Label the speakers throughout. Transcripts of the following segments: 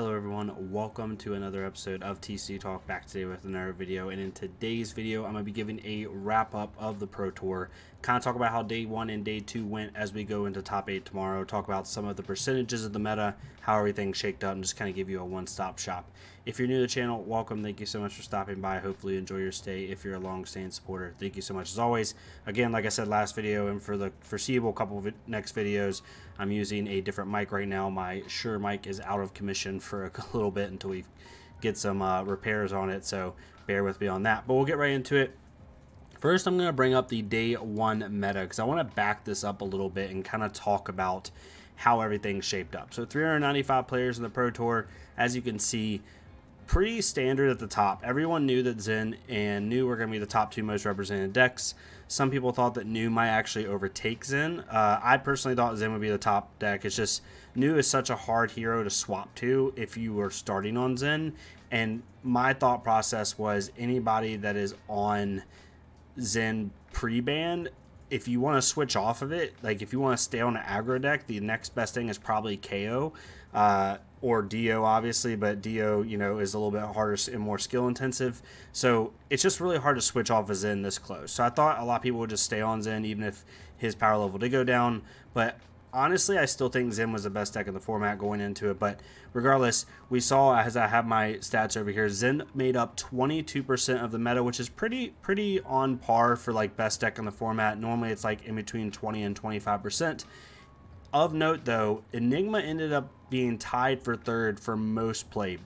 Speaker 1: Hello everyone, welcome to another episode of TCG Talk, back today with another video. And in today's video I'm going to be giving a wrap up of the Pro Tour, kind of talk about how day 1 and day 2 went as we go into top 8 tomorrow, talk about some of the percentages of the meta, how everything shaked out, and just kind of give you a one-stop shop. If you're new to the channel, welcome. Thank you so much for stopping by. Hopefully you enjoy your stay. If you're a long-standing supporter, thank you so much as always. Again, like I said last video, and for the foreseeable couple of next videos, I'm using a different mic right now. My Shure mic is out of commission for a little bit until we get some repairs on it, so bear with me on that. But we'll get right into it. First, I'm going to bring up the day 1 meta because I want to back this up a little bit and kind of talk about how everything shaped up. So 395 players in the Pro Tour, as you can see, pretty standard at the top. Everyone knew that Zen and Nu were going to be the top 2 most represented decks. Some people thought that Nu might actually overtake Zen. I personally thought Zen would be the top deck. It's just Nu is such a hard hero to swap to if you were starting on Zen. And my thought process was anybody that is on Zen pre-ban, if you want to switch off of it, like if you want to stay on an aggro deck, the next best thing is probably KO or Dio, obviously, but Dio, you know, is a little bit harder and more skill intensive. So it's just really hard to switch off of Zen this close. So I thought a lot of people would just stay on Zen even if his power level did go down. But honestly, I still think Zen was the best deck in the format going into it. But regardless, we saw, as I have my stats over here, Zen made up 22% of the meta, which is pretty on par for like best deck in the format. Normally it's like in between 20 and 25%. Of note though, Enigma ended up being tied for 3rd for most played.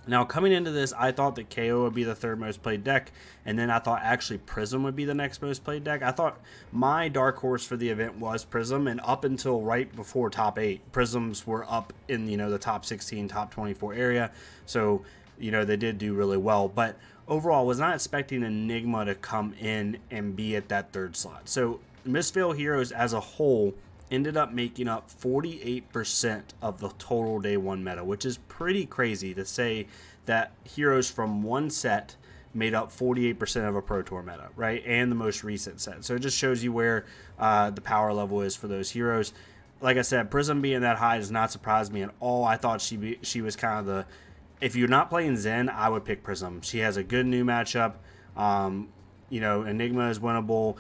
Speaker 1: Now, coming into this, I thought that KO would be the 3rd most played deck, and then I thought actually Prism would be the next most played deck. I thought my dark horse for the event was Prism, and up until right before top 8, Prisms were up in, you know, the top 16, top 24 area. So, you know, they did do really well. But overall, I was not expecting Enigma to come in and be at that 3rd slot. So, Misfile Heroes as a whole ended up making up 48% of the total day 1 meta, which is pretty crazy to say that heroes from one set made up 48% of a Pro Tour meta, right? And the most recent set. So it just shows you where the power level is for those heroes. Like I said, Prism being that high does not surprise me at all. I thought she was kind of the, if you're not playing Zen, I would pick Prism. She has a good new matchup. You know, Enigma is winnable,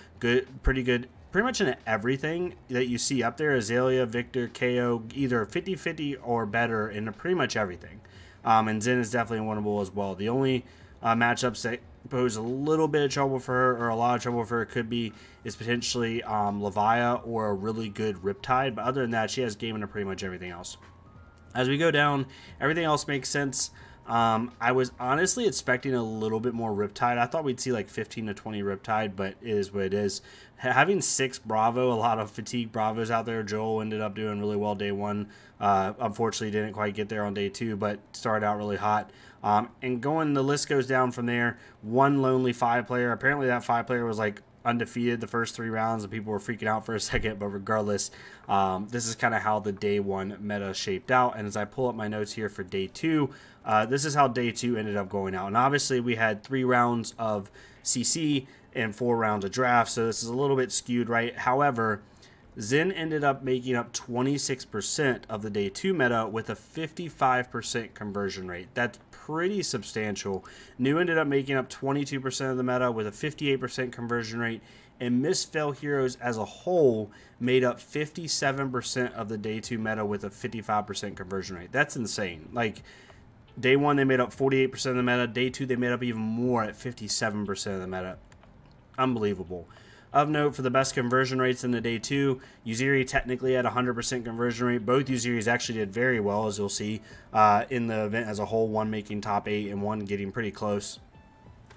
Speaker 1: pretty good. Pretty much in everything that you see up there, Azalea, Victor, KO, either 50-50 or better in pretty much everything. And Zen is definitely winnable as well. The only matchups that pose a little bit of trouble for her, or a lot of trouble for her, could be is potentially Levia or a really good Riptide. But other than that, she has game into pretty much everything else. As we go down, everything else makes sense. I was honestly expecting a little bit more Riptide. I thought we'd see like 15 to 20 Riptide, but it is what it is. Having 6 Bravo, a lot of fatigue Bravos out there. Joel ended up doing really well day 1. Unfortunately, didn't quite get there on day 2, but started out really hot. And the list goes down from there. 1 lonely 5 player. Apparently that 5 player was like undefeated the first 3 rounds, and people were freaking out for a second. But regardless, this is kind of how the day 1 meta shaped out. And as I pull up my notes here for day 2, this is how day 2 ended up going out. And obviously we had 3 rounds of CC and 4 rounds of draft, so this is a little bit skewed, right? However, Zen ended up making up 26% of the day 2 meta with a 55% conversion rate. That's pretty substantial. Nu ended up making up 22% of the meta with a 58% conversion rate, and Misfile Heroes as a whole made up 57% of the day 2 meta with a 55% conversion rate. That's insane. Like, day 1 they made up 48% of the meta. Day 2 they made up even more at 57% of the meta. Unbelievable. Of note, for the best conversion rates in the day 2, Uziri technically had 100% conversion rate. Both Uziris actually did very well, as you'll see in the event as a whole, one making top 8 and one getting pretty close.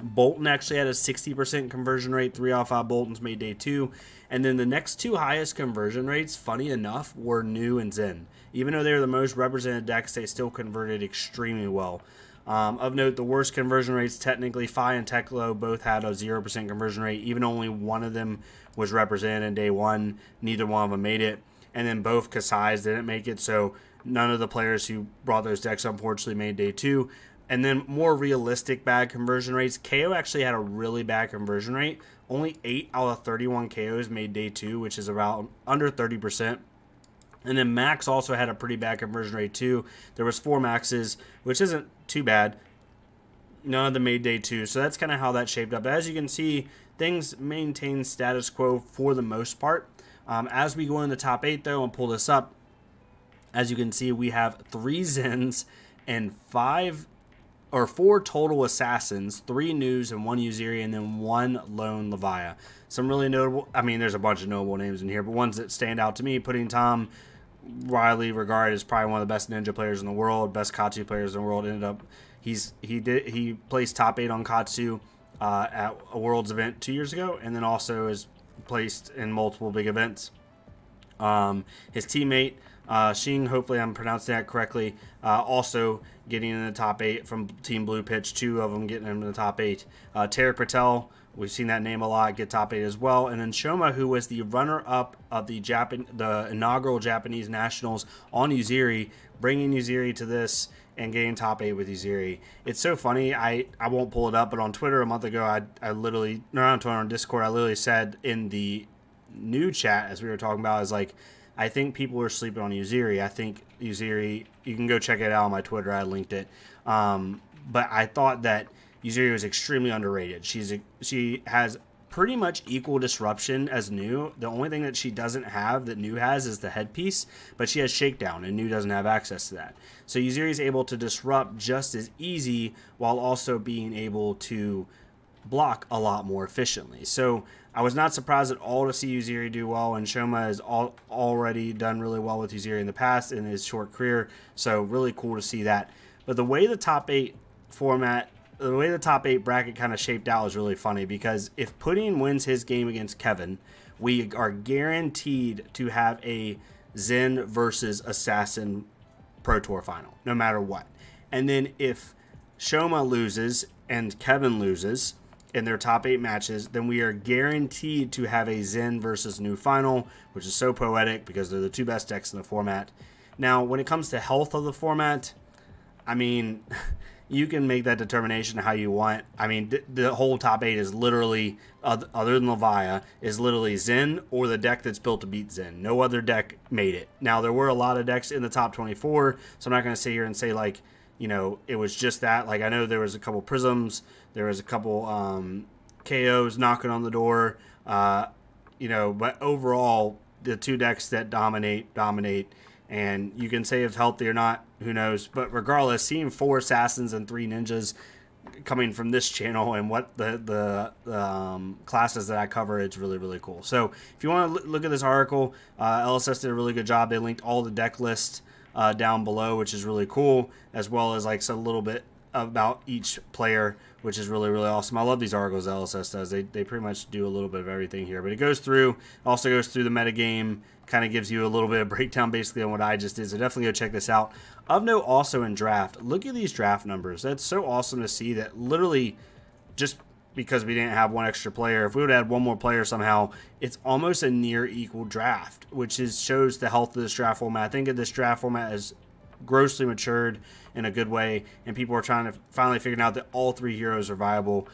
Speaker 1: Bolton actually had a 60% conversion rate. 3 out of 5 Boltons made day 2. And then the next 2 highest conversion rates, funny enough, were Nu and Zen. Even though they were the most represented decks, they still converted extremely well. Of note, the worst conversion rates, technically, Fi and Teklo both had a 0% conversion rate. Even only one of them was represented in day 1. Neither one of them made it. And then both Kasai's didn't make it, so none of the players who brought those decks, unfortunately, made day 2. And then more realistic bad conversion rates. KO actually had a really bad conversion rate. Only 8 out of 31 KOs made day 2, which is about under 30%. And then Max also had a pretty bad conversion rate too. There was 4 Maxes, which isn't too bad. None of them made day 2. So that's kind of how that shaped up. But as you can see, things maintain status quo for the most part. As we go in the top 8 though and pull this up, as you can see, we have 3 Zens and 4 total Assassins, 3 News and 1 Uziri, and then 1 Lone Levia. Some really notable, I mean, there's a bunch of notable names in here, but ones that stand out to me, putting Tom widely regarded as probably one of the best ninja players in the world, best Katsu players in the world. Ended up, he placed top 8 on Katsu at a Worlds event 2 years ago, and then also is placed in multiple big events. His teammate Shing, hopefully I'm pronouncing that correctly, also getting in the top 8 from Team Blue Pitch. 2 of them getting in the top 8. Tarek Patel, we've seen that name a lot, get top 8 as well. And then Shoma, who was the runner-up of the inaugural Japanese Nationals on Uziri, bringing Uziri to this and getting top 8 with Uziri. It's so funny. I won't pull it up, but on Twitter a month ago, I literally, not on Twitter, on Discord, I literally said in the new chat, as we were talking about, is like, I think people are sleeping on Uziri. I think Uziri, you can go check it out on my Twitter. I linked it. But I thought that Uziri was extremely underrated. She has pretty much equal disruption as New. The only thing that she doesn't have that New has is the headpiece, but she has Shakedown, and New doesn't have access to that. So Uziri is able to disrupt just as easy while also being able to block a lot more efficiently. So I was not surprised at all to see Uziri do well, and Shoma has already done really well with Uziri in the past in his short career, so really cool to see that. But the way the top 8 format, the way the top 8 bracket kind of shaped out is really funny, because if Pudding wins his game against Kevin, we are guaranteed to have a Zen versus Assassin Pro Tour final, no matter what. And then if Shoma loses and Kevin loses in their top 8 matches, then we are guaranteed to have a Zen versus New final, which is so poetic because they're the 2 best decks in the format. Now, when it comes to health of the format, I mean, you can make that determination how you want. I mean, the whole top 8 is literally, other than Levia, is literally Zen or the deck that's built to beat Zen. No other deck made it. Now, there were a lot of decks in the top 24, so I'm not going to sit here and say, like, you know, it was just that. Like, I know there was a couple Prisms, there was a couple KOs knocking on the door, you know, but overall, the 2 decks that dominate, and you can say if healthy or not, who knows. But regardless, seeing 4 Assassins and 3 Ninjas coming from this channel and what the classes that I cover, it's really, really cool. So if you want to look at this article, LSS did a really good job. They linked all the deck lists down below, which is really cool, as well as like a little bit about each player, which is really, really awesome. I love these articles LSS does. They pretty much do a little bit of everything here, but it goes through, also goes through the metagame, kind of gives you a little bit of breakdown basically on what I just did, so definitely go check this out. Of note also in draft, look at these draft numbers. That's so awesome to see that literally just because we didn't have 1 extra player, if we would have had 1 more player somehow, it's almost a near equal draft, which shows the health of this draft format. I think that this draft format is grossly matured in a good way, and people are trying to finally figure out that all 3 heroes are viable,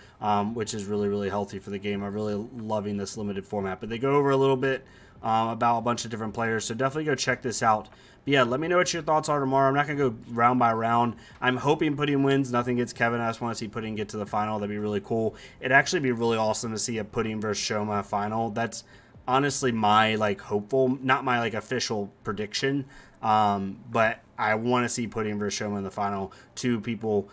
Speaker 1: which is really, really healthy for the game. I'm really loving this limited format. But they go over a little bit about a bunch of different players, so definitely go check this out. But yeah, let me know what your thoughts are tomorrow. I'm not going to go round by round. I'm hoping Pudding wins. Nothing gets Kevin. I just want to see Pudding get to the final. That'd be really cool. It'd actually be really awesome to see a Pudding versus Shoma final. That's honestly my like hopeful, not my like official prediction, but I want to see Pudding versus Shoma in the final. 2 people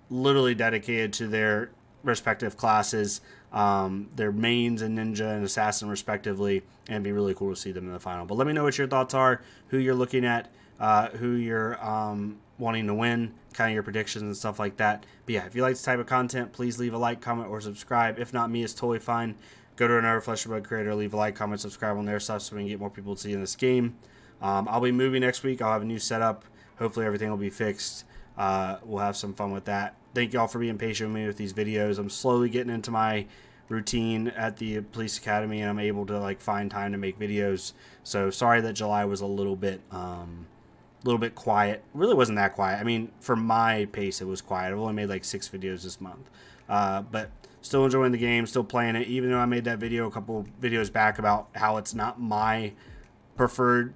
Speaker 1: literally dedicated to their respective classes, their mains and ninja and assassin respectively, and it'd be really cool to see them in the final. But let me know what your thoughts are, who you're looking at, who you're wanting to win, kind of your predictions and stuff like that. But yeah, if you like this type of content, please leave a like, comment, or subscribe. If not me, it's totally fine. Go to another Flesh and Blood creator, leave a like, comment, subscribe on their stuff so we can get more people to see in this game. I'll be moving next week. I'll have a new setup. Hopefully everything will be fixed. We'll have some fun with that. Thank y'all for being patient with me with these videos. I'm slowly getting into my routine at the police academy, and I'm able to like find time to make videos. So sorry that July was a little bit quiet. Really wasn't that quiet. I mean, for my pace, it was quiet. I've only made like 6 videos this month, but still enjoying the game, still playing it. Even though I made that video a couple videos back about how it's not my preferred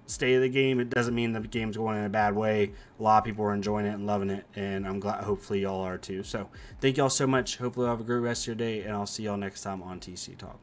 Speaker 1: state of the game, it doesn't mean the game's going in a bad way. A lot of people are enjoying it and loving it, and I'm glad. Hopefully y'all are too. So thank y'all so much. Hopefully you'll have a great rest of your day, and I'll see y'all next time on TC Talk.